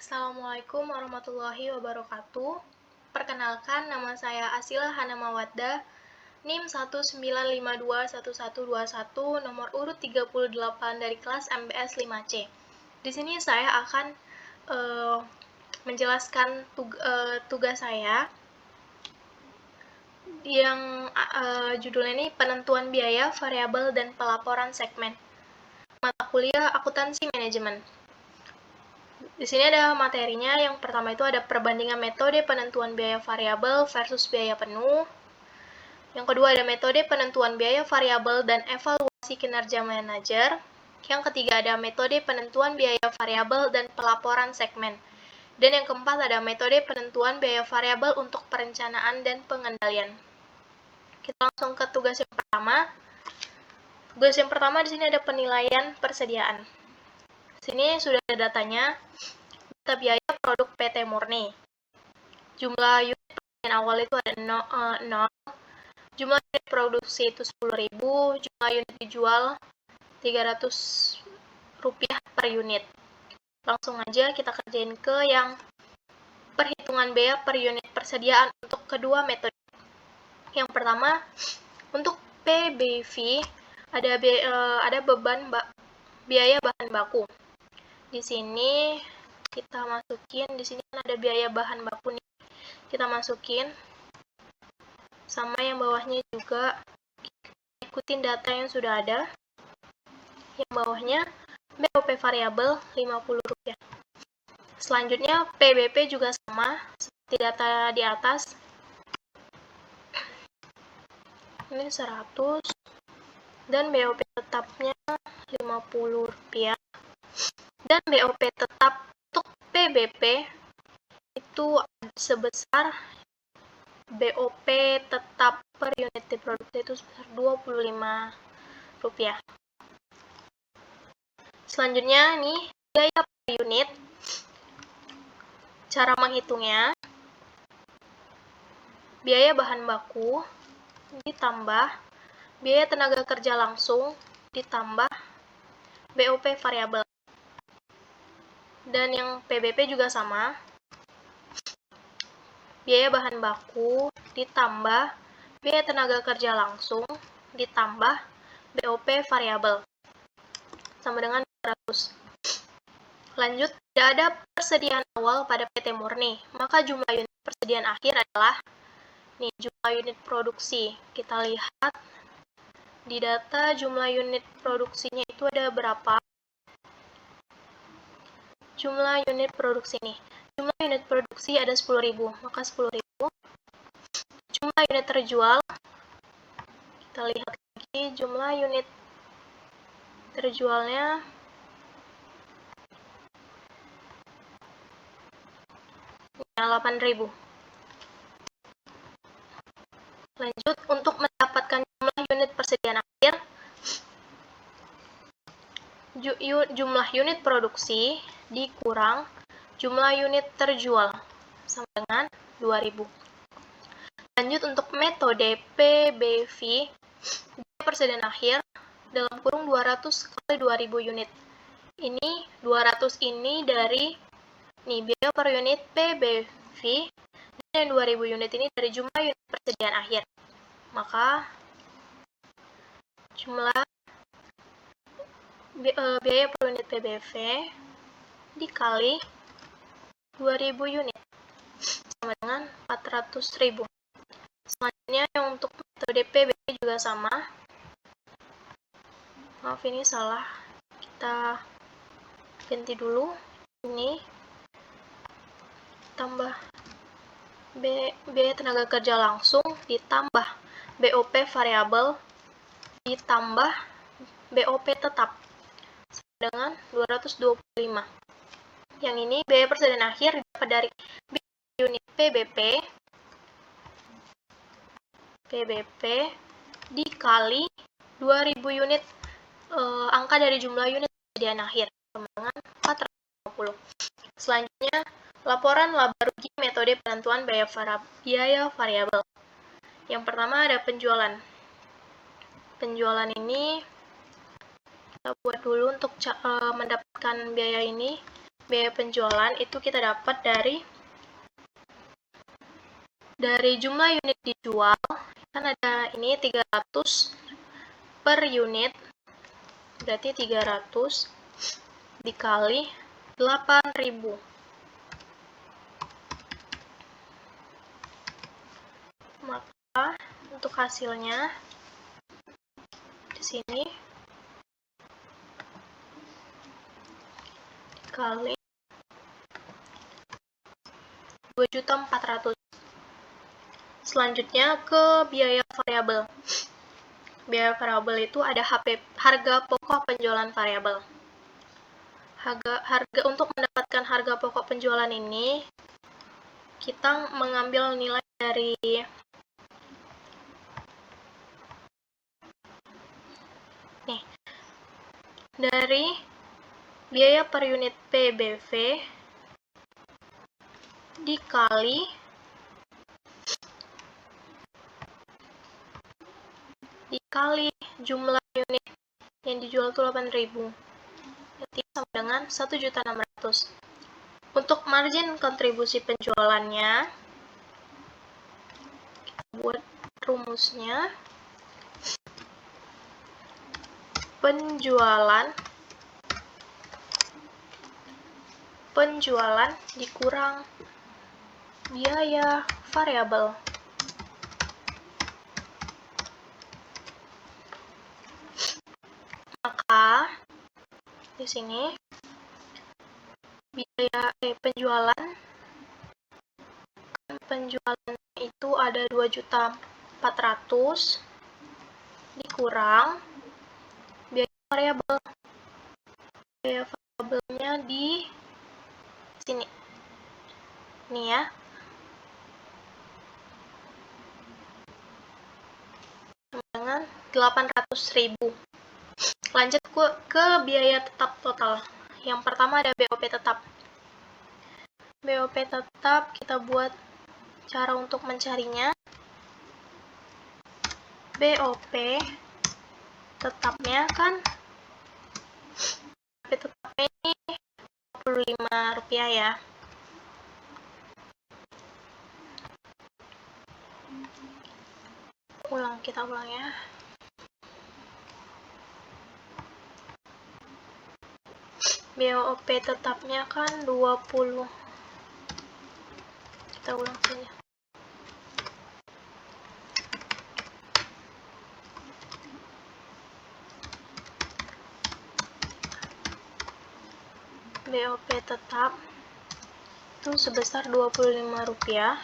Assalamualaikum warahmatullahi wabarakatuh. Perkenalkan, nama saya Asila Hana Mawaddah, NIM 195211121, nomor urut 38 dari kelas MBS 5C. Di sini saya akan menjelaskan tugas saya yang judulnya ini penentuan biaya, variabel, dan pelaporan segmen. Mata kuliah Akuntansi Manajemen. Di sini ada materinya. Yang pertama itu ada perbandingan metode penentuan biaya variabel versus biaya penuh. Yang kedua ada metode penentuan biaya variabel dan evaluasi kinerja manajer. Yang ketiga ada metode penentuan biaya variabel dan pelaporan segmen. Dan yang keempat ada metode penentuan biaya variabel untuk perencanaan dan pengendalian. Kita langsung ke tugas yang pertama. Tugas yang pertama di sini ada penilaian persediaan. Di sini sudah ada datanya. Data biaya produk PT Murni. Jumlah unit persediaan awal itu ada 0. Jumlah unit produksi itu 10.000. Jumlah unit dijual Rp300 per unit. Langsung aja kita kerjain ke yang perhitungan biaya per unit persediaan untuk kedua metode. Yang pertama, untuk PBV ada beban biaya bahan baku. Di sini kita masukin, di sini kan ada biaya bahan baku nih. Kita masukin sama yang bawahnya juga, ikutin data yang sudah ada. Yang bawahnya BOP variabel Rp50. Selanjutnya PBP juga sama seperti data di atas. Ini 100 dan BOP tetapnya Rp50. Dan BOP tetap untuk PBP itu sebesar BOP tetap per unit produksi itu sebesar Rp25. Selanjutnya nih biaya per unit. Cara menghitungnya, biaya bahan baku ditambah biaya tenaga kerja langsung ditambah BOP variabel. Dan yang PBP juga sama, biaya bahan baku ditambah biaya tenaga kerja langsung ditambah BOP variabel sama dengan 200. Lanjut, tidak ada persediaan awal pada PT Murni, maka jumlah unit persediaan akhir adalah nih, jumlah unit produksi. Kita lihat di data jumlah unit produksinya itu ada berapa? Jumlah unit produksi nih. Jumlah unit produksi ada 10.000, maka 10.000. Jumlah unit terjual, kita lihat lagi jumlah unit terjualnya 8.000. Lanjut, untuk mendapatkan jumlah unit persediaan akhir, jumlah unit produksi dikurang jumlah unit terjual sama dengan 2.000. Lanjut, untuk metode PBV, biaya persediaan akhir dalam kurung 200 kali 2.000 unit. Ini 200 ini dari biaya per unit PBV, dan 2.000 unit ini dari jumlah unit persediaan akhir. Maka jumlah biaya per unit PBV dikali 2.000 unit sama dengan 400.000. Selanjutnya yang untuk metode PBV juga sama. Maaf, ini salah. Kita ganti dulu. Ini tambah biaya tenaga kerja langsung ditambah BOP variabel ditambah BOP tetap dengan 225. Yang ini biaya persediaan akhir dapat dari unit PBP dikali 2.000 unit angka dari jumlah unit persediaan akhir sama dengan 450. Selanjutnya, laporan laba rugi metode penentuan biaya variabel. Yang pertama ada penjualan. Penjualan ini kita buat dulu untuk mendapatkan biaya ini. biaya penjualan itu kita dapat dari jumlah unit dijual, kan ada ini 300 per unit, berarti 300 dikali 8.000. Maka untuk hasilnya di sini dikali 2.400.000. Selanjutnya ke biaya variabel. Biaya variabel itu ada harga pokok penjualan variabel. Harga untuk mendapatkan harga pokok penjualan ini, kita mengambil nilai dari biaya per unit PBV dikali jumlah unit yang dijual itu 8.000, berarti sama dengan 1.600.000. Untuk margin kontribusi penjualannya, kita buat rumusnya. Penjualan dikurang biaya variabel. Maka di sini biaya penjualan itu ada 2.400.000 dikurang biaya variabel. Biaya variabelnya di sini. Ini ya. Dengan 800.000. Lanjut ke biaya tetap total. Yang pertama ada BOP tetap. BOP tetap kita buat cara untuk mencarinya. BOP tetapnya kan BOP tetapnya ini Rp25 ya. Kita ulang ya. BOP tetapnya kan 20. Kita ulang saja. BOP tetap itu sebesar Rp25.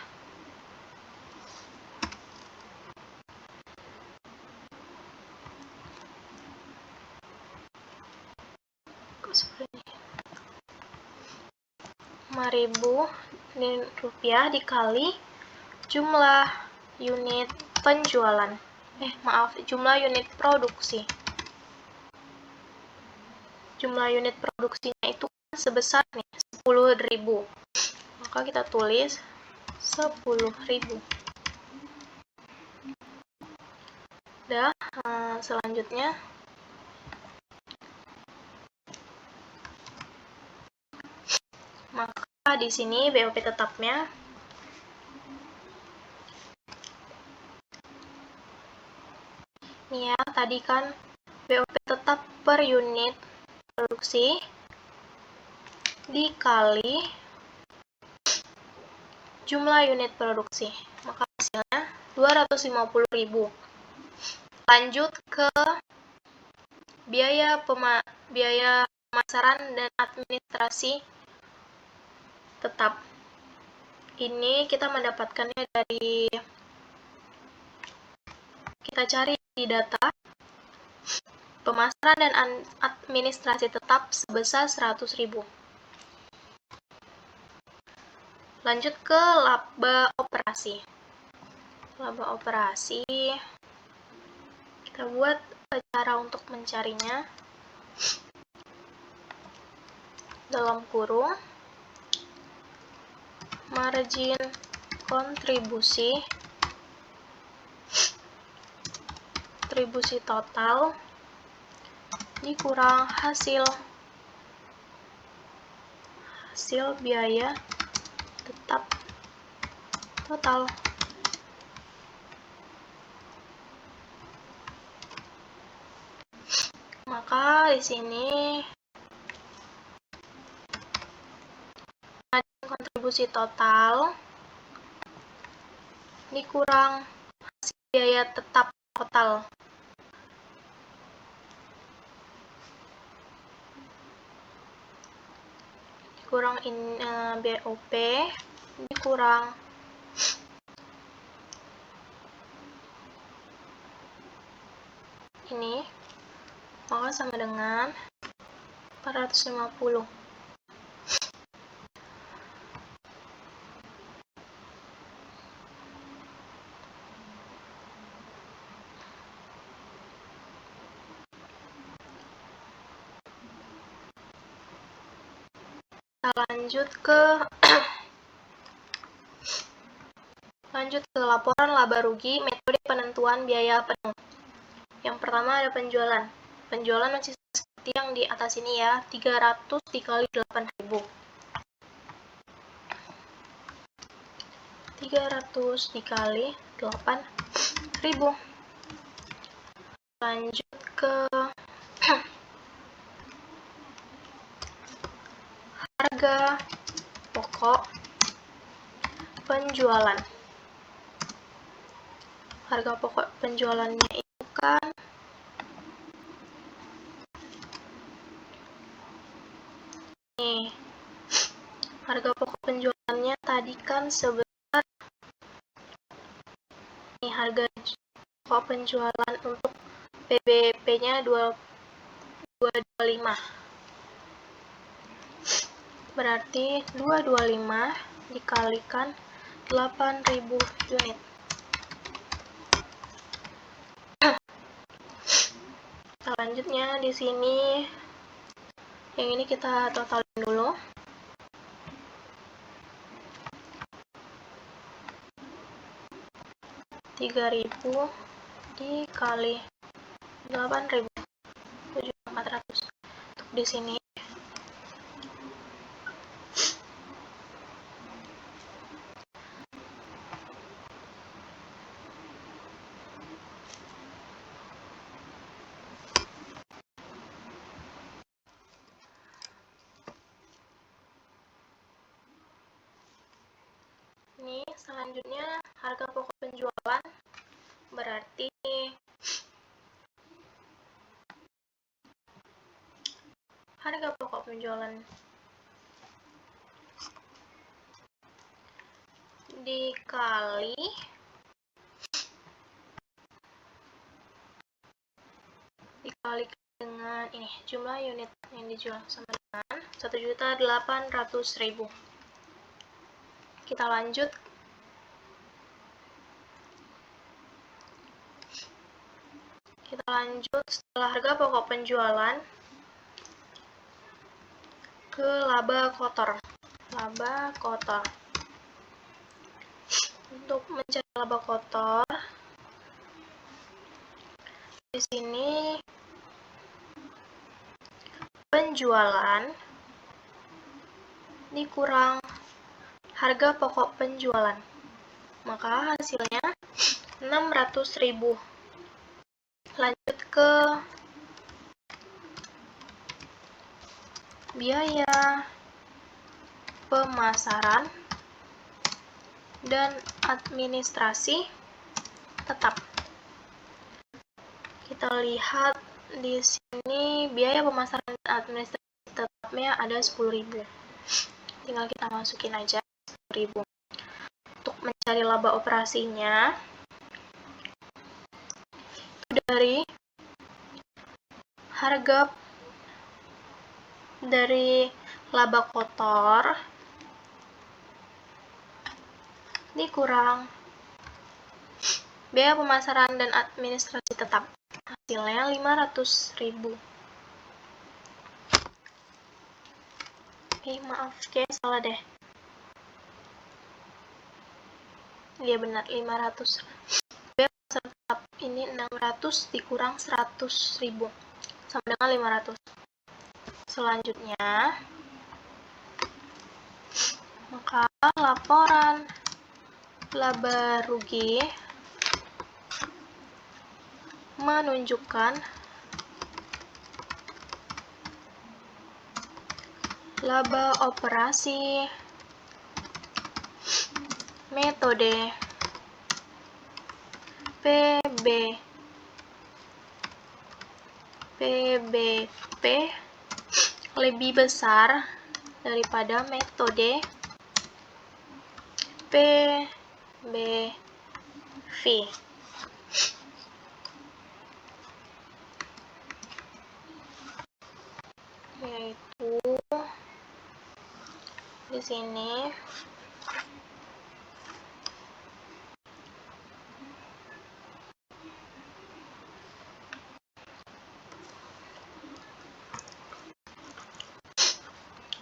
Rp5.000 dikali jumlah unit penjualan. Jumlah unit produksi. Jumlah unit produksinya itu sebesar 10.000. Maka kita tulis 10.000. Selanjutnya maka di sini BOP tetapnya ini ya, tadi kan BOP tetap per unit produksi dikali jumlah unit produksi, maka hasilnya 250.000. Lanjut ke biaya pemasaran dan administrasi tetap. Ini kita mendapatkannya kita cari di data pemasaran dan administrasi tetap sebesar 100.000. Lanjut ke laba operasi. Laba operasi kita buat cara untuk mencarinya. Dalam kurung margin kontribusi total dikurang hasil hasil biaya tetap total. Maka di sini ada kontribusi total dikurang hasil biaya tetap total. Kurang BOP dikurang ini, maka sama dengan 450. Kita lanjut ke laporan laba rugi metode penentuan biaya penuh. Yang pertama ada penjualan. Penjualan masih seperti yang di atas ini ya, 300 dikali 8.000. 300 dikali 8.000. Lanjut ke harga pokok penjualan. Harga pokok penjualannya itu kan nih. Harga pokok penjualannya tadi kan sebesar nih, harga pokok penjualan untuk PBP-nya 225. Berarti 225 dikalikan 8.000 unit. Selanjutnya di sini yang ini kita totalin dulu. Rp3.000 dikali 8.000, 7.400. Untuk di sini ini selanjutnya harga pokok penjualan, berarti harga pokok penjualan dikali dengan ini jumlah unit yang dijual sama dengan 1.800.000. Kita lanjut setelah harga pokok penjualan ke laba kotor. Untuk mencari laba kotor, di sini penjualan dikurang harga pokok penjualan, maka hasilnya 600.000. Lanjut ke biaya pemasaran dan administrasi tetap. Kita lihat di sini biaya pemasaran dan administrasi tetapnya ada 10.000. Tinggal kita masukin aja 10.000. Untuk mencari laba operasinya dari harga dari laba kotor dikurang biaya pemasaran dan administrasi tetap, hasilnya 500.000. Maaf, kayak salah deh. Iya benar, 500. Biaya pemasaran tetap ini 600 dikurang 100.000 sama dengan 500. Selanjutnya Maka laporan laba rugi menunjukkan laba operasi metode PBP lebih besar daripada metode PBV. Yaitu di sini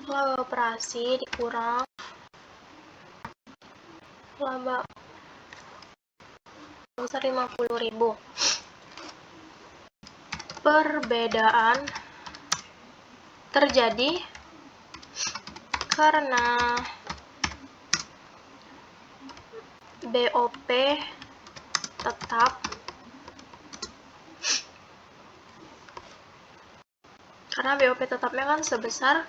laba operasi dikurang laba sebesar 50.000. Perbedaan terjadi karena BOP tetap tetapnya kan sebesar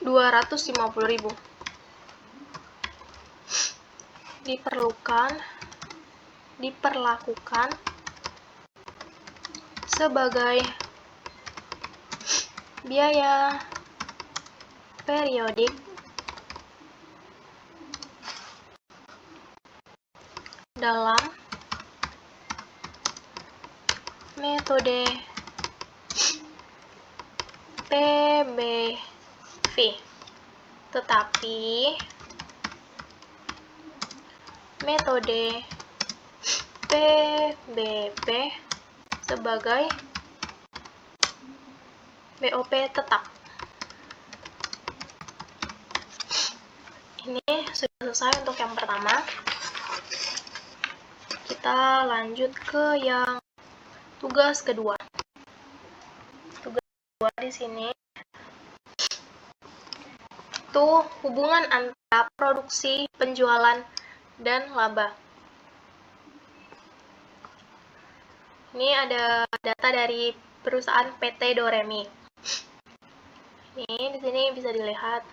250.000. Diperlakukan sebagai biaya periodik dalam metode PBV, tetapi metode PBP sebagai BOP tetap. Ini sudah selesai untuk yang pertama. Kita lanjut ke yang tugas kedua. Tugas kedua di sini itu hubungan antara produksi, penjualan, dan laba. Ini ada data dari perusahaan PT Doremi. Ini di sini bisa dilihat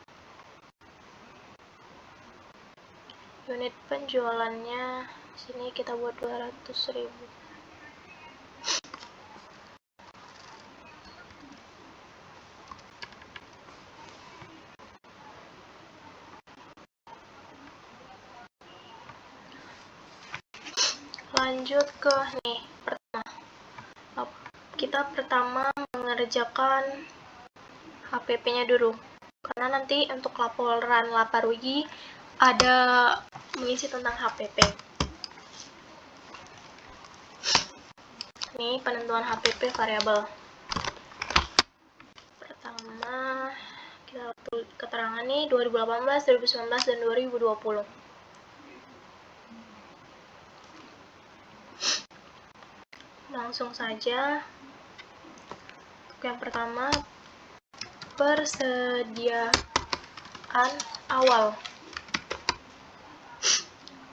unit penjualannya. Di sini kita buat 200.000. Lanjut ke nih pertama. Kita pertama mengerjakan HPP-nya dulu. Karena nanti untuk laporan laba rugi ada mengisi tentang HPP. Ini penentuan HPP variabel. Pertama, kita tulis keterangan nih 2018, 2019, dan 2020. Langsung saja. Untuk yang pertama, persediaan awal.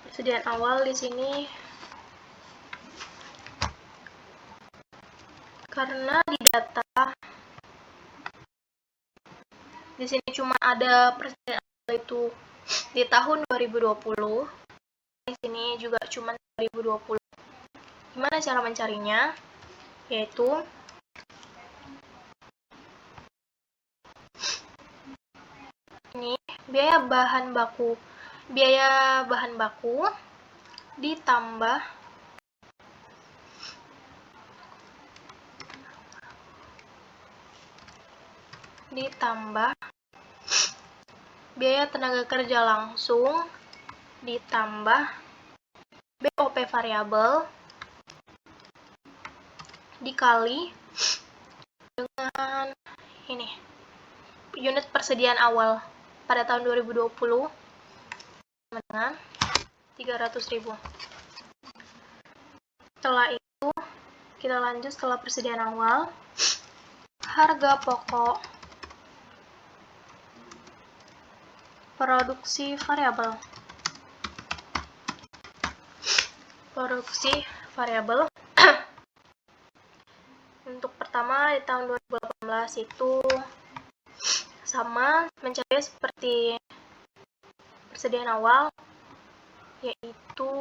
Persediaan awal di sini karena di data di sini cuma ada persediaan awal itu di tahun 2020. Di sini juga cuma 2020. Gimana cara mencarinya? Yaitu ini biaya bahan baku ditambah biaya tenaga kerja langsung ditambah BOP variabel dikali dengan ini unit persediaan awal pada tahun 2020 dengan 300.000. Setelah itu kita lanjut. Setelah persediaan awal, harga pokok Produksi variabel. Produksi variabel. Untuk pertama di tahun 2018 itu sama mencari seperti persediaan awal, yaitu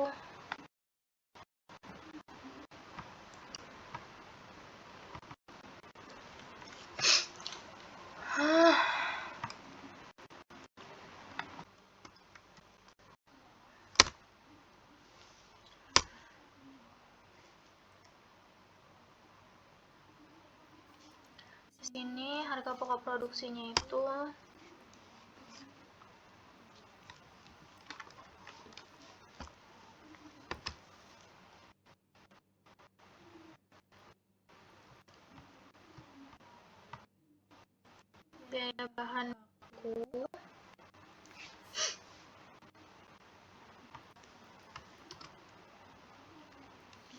di sini harga pokok produksinya itu biaya bahan baku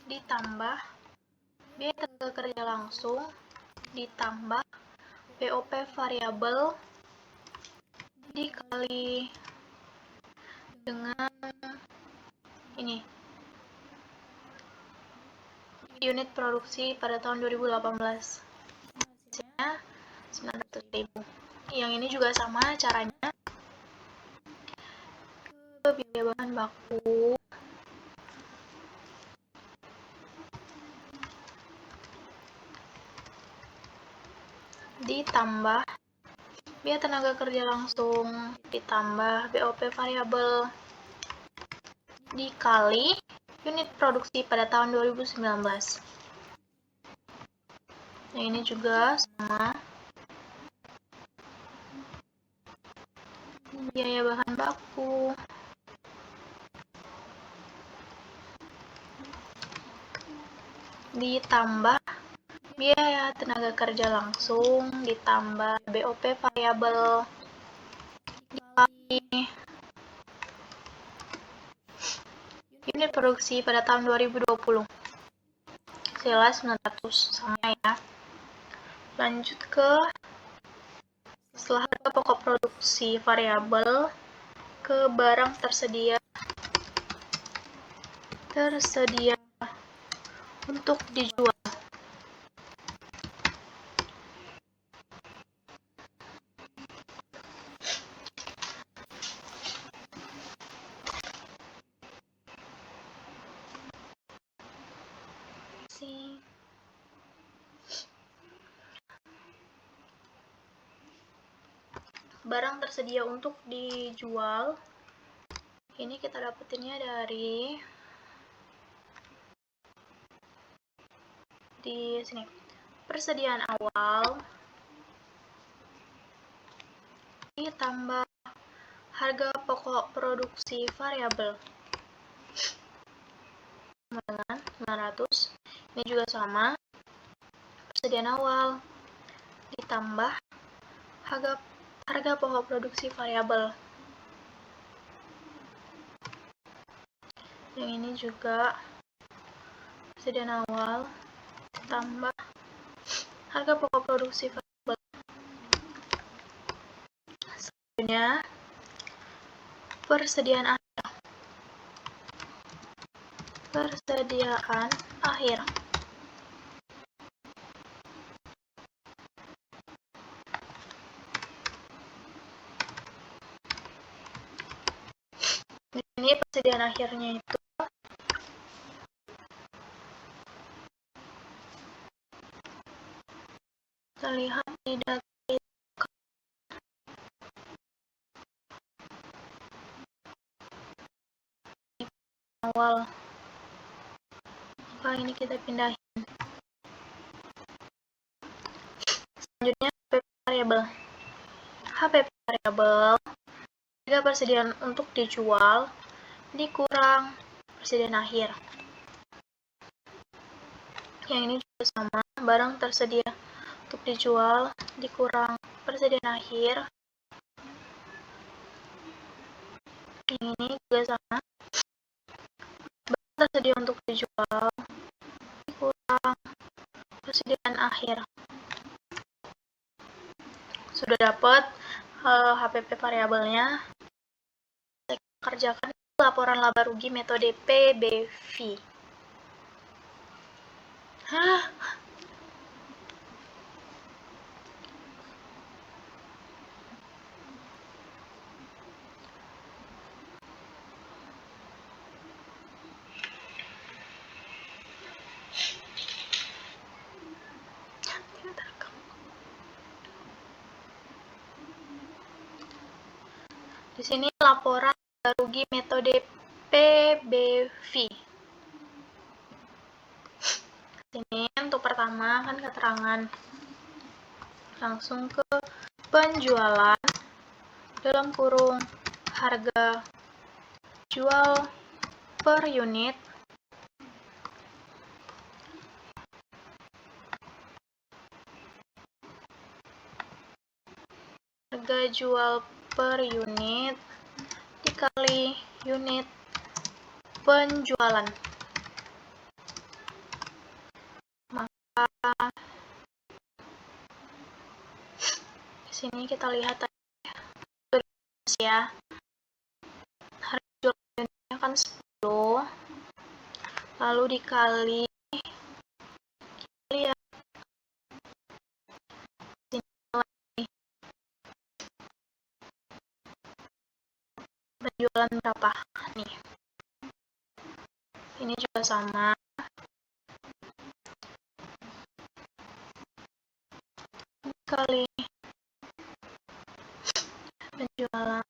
ditambah biaya tenaga kerja langsung ditambah BOP variabel dikali dengan ini unit produksi pada tahun 2018, hasilnya 900.000. Yang ini juga sama caranya, ke biaya bahan baku ditambah biaya tenaga kerja langsung ditambah BOP variabel dikali unit produksi pada tahun 2019. Yang ini juga sama, biaya bahan baku ditambah biaya tenaga kerja langsung ditambah BOP variabel dikali unit produksi pada tahun 2020. Hasilnya 900, sama ya. Lanjut ke setelah harga pokok produksi variabel ke barang tersedia untuk dijual. Barang tersedia untuk dijual ini kita dapetinnya dari di sini, persediaan awal ditambah harga pokok produksi variabel dengan 900. Ini juga sama, persediaan awal ditambah harga pokok produksi variabel. Yang ini juga persediaan awal ditambah harga pokok produksi variabel. Selanjutnya persediaan akhir. Ini persediaan akhirnya itu kita lihat di data awal. Maka ini kita pindahin. Selanjutnya HPP variabel. HPP variabel harga persediaan untuk dijual dikurang persediaan akhir. Yang ini juga sama, barang tersedia untuk dijual dikurang persediaan akhir. Yang ini juga sama, barang tersedia untuk dijual dikurang persediaan akhir. Sudah dapat HPP variabelnya. kerjakan laporan laba rugi metode PBV. Hah? Di sini laporan laba rugi metode PBV. Ini untuk pertama kan keterangan. Langsung ke penjualan dalam kurung harga jual per unit harga jual per unit dikali unit penjualan, maka di sini kita lihat ya, harga jual unitnya kan 10, lalu dikali lihat penjualan berapa nih, ini juga sama, kali penjualan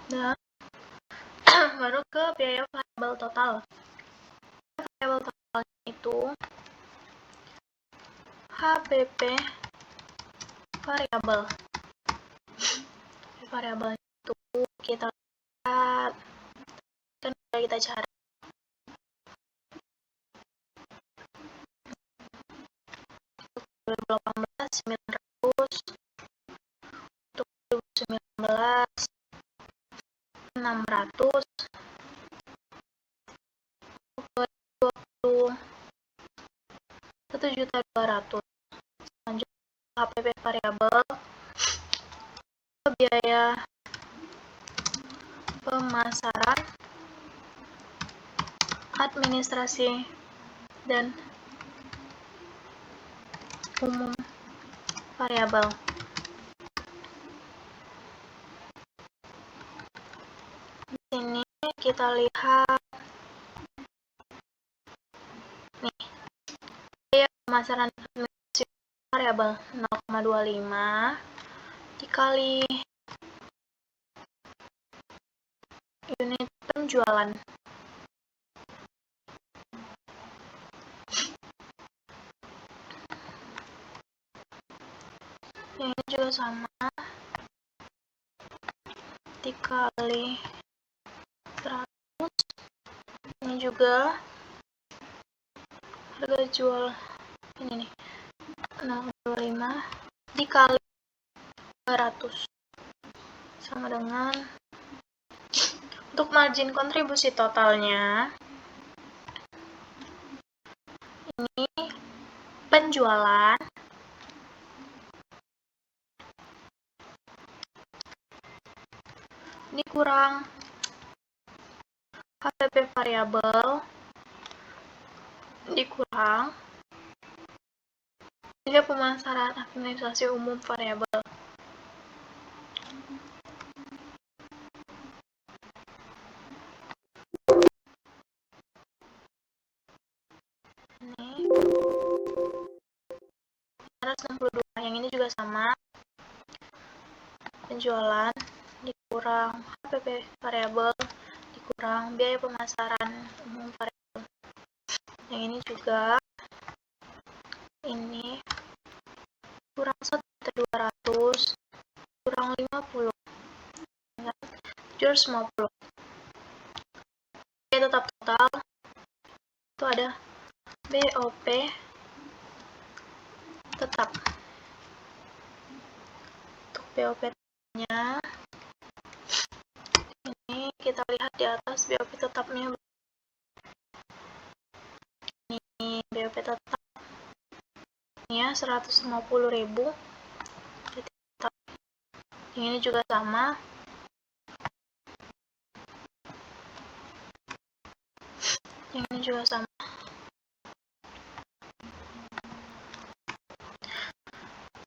dan baru ke biaya variabel total. Variabel totalnya itu HPP variabel. Variabelnya itu kita lihat, kan kita cari untuk 2018 900, untuk 2019 600, untuk 2020 1.200.000. Selanjutnya HPP variabel biaya pemasaran, administrasi, dan umum variabel. Di sini kita lihat nih, biaya pemasaran administrasi variabel 0,25 dikali unit penjualan. Yang ini juga sama, dikali 100. Ini juga harga jual ini nih 0,25 dikali 200 sama dengan, untuk margin kontribusi totalnya ini penjualan dikurang HPP variabel dikurang biaya pemasaran administrasi umum variabel. Ini 162, yang ini juga sama, penjualan dikurang HPP variabel dikurang biaya pemasaran umum variabel. Yang ini juga, ini kurang 1.200 kurang 50 750. Tetap total itu ada BOP tetap. Untuk BOP tetapnya, ini kita lihat di atas BOP tetapnya. Ini BOP tetap ya 150.000. Yang ini juga sama. Yang ini juga sama.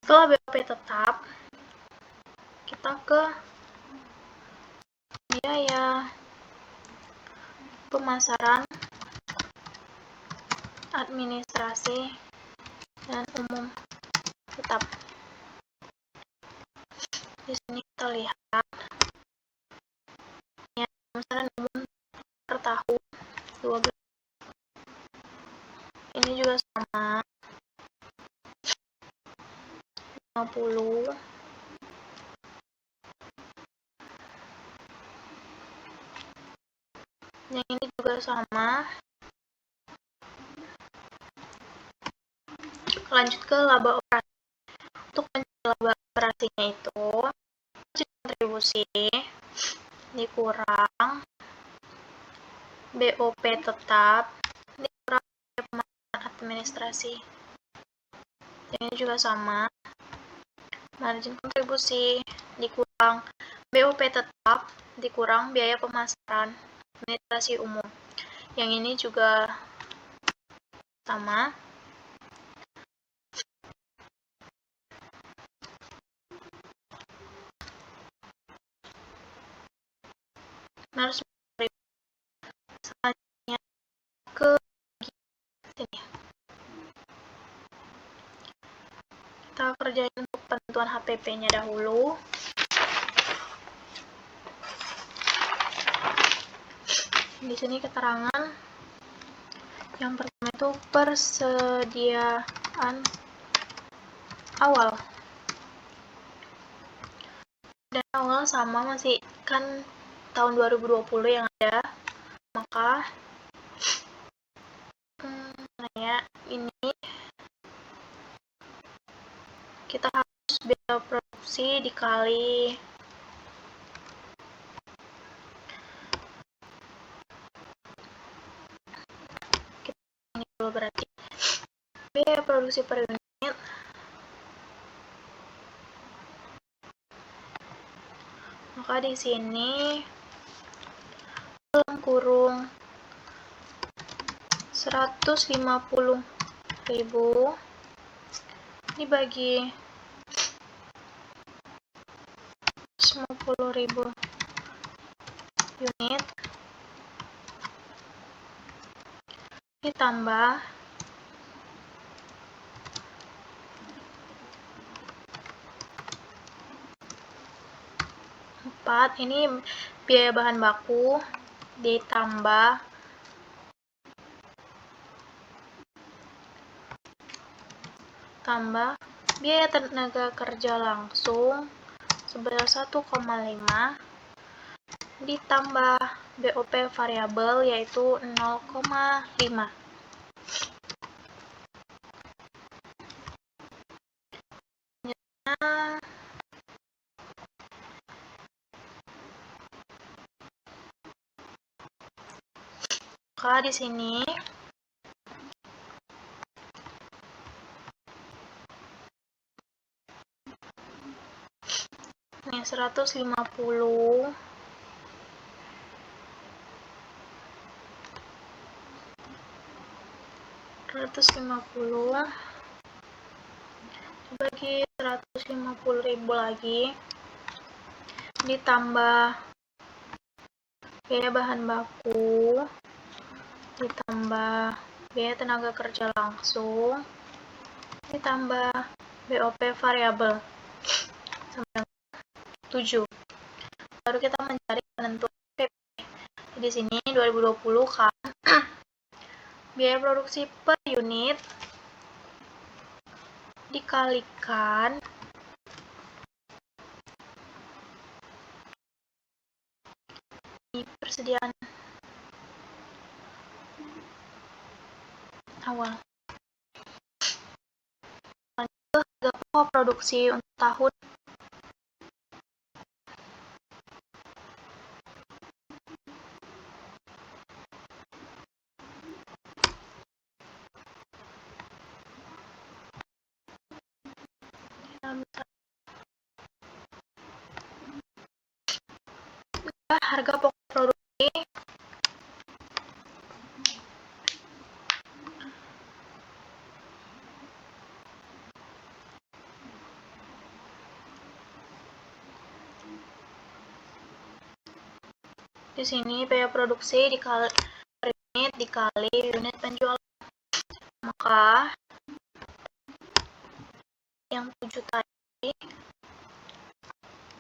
Setelah BOP tetap, kita ke biaya pemasaran, administrasi, dan umum tetap. Di sini kita lihat ya, pemasaran umum per tahun 12. Ini juga sama 50. Yang ini juga sama. Lanjut ke laba operasi. Untuk laba operasinya itu kontribusi dikurang BOP tetap dikurang pemasaran administrasi. Yang ini juga sama. Margin kontribusi dikurang BOP tetap dikurang biaya pemasaran administrasi umum. Yang ini juga sama. Harus selanjutnya ke sini. Kita kerjain untuk penentuan HPP-nya dahulu. Di sini keterangan yang pertama itu persediaan awal. Dan awal sama, masih kan tahun 2020 yang ada, maka ya ini kita harus biaya produksi dikali ini dulu, berarti biaya produksi per unit maka di sini dalam kurung 150.000 dibagi 150.000 unit ditambah ini biaya bahan baku ditambah biaya tenaga kerja langsung sebesar 1,5 ditambah BOP variabel yaitu 0,5. Maka di sini nih 150 dibagi 150.000 lagi ditambah biaya bahan baku ditambah biaya tenaga kerja langsung ditambah BOP variabel sama 7. Baru kita mencari penentuan PP. Di sini 2020 kan biaya produksi per unit dikalikan di persediaan awal. Lanjut, harga pokok produksi untuk tahun harga pokok produksi di sini biaya produksi dikali per unit dikali unit penjualan, maka yang 7 tadi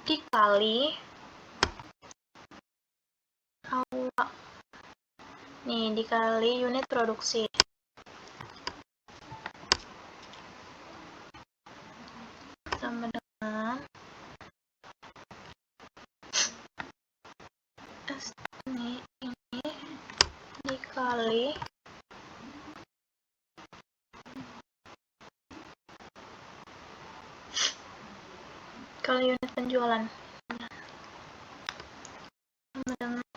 dikali dikali unit produksi. Sama dengan ini dikali unit penjualan. Sama dengan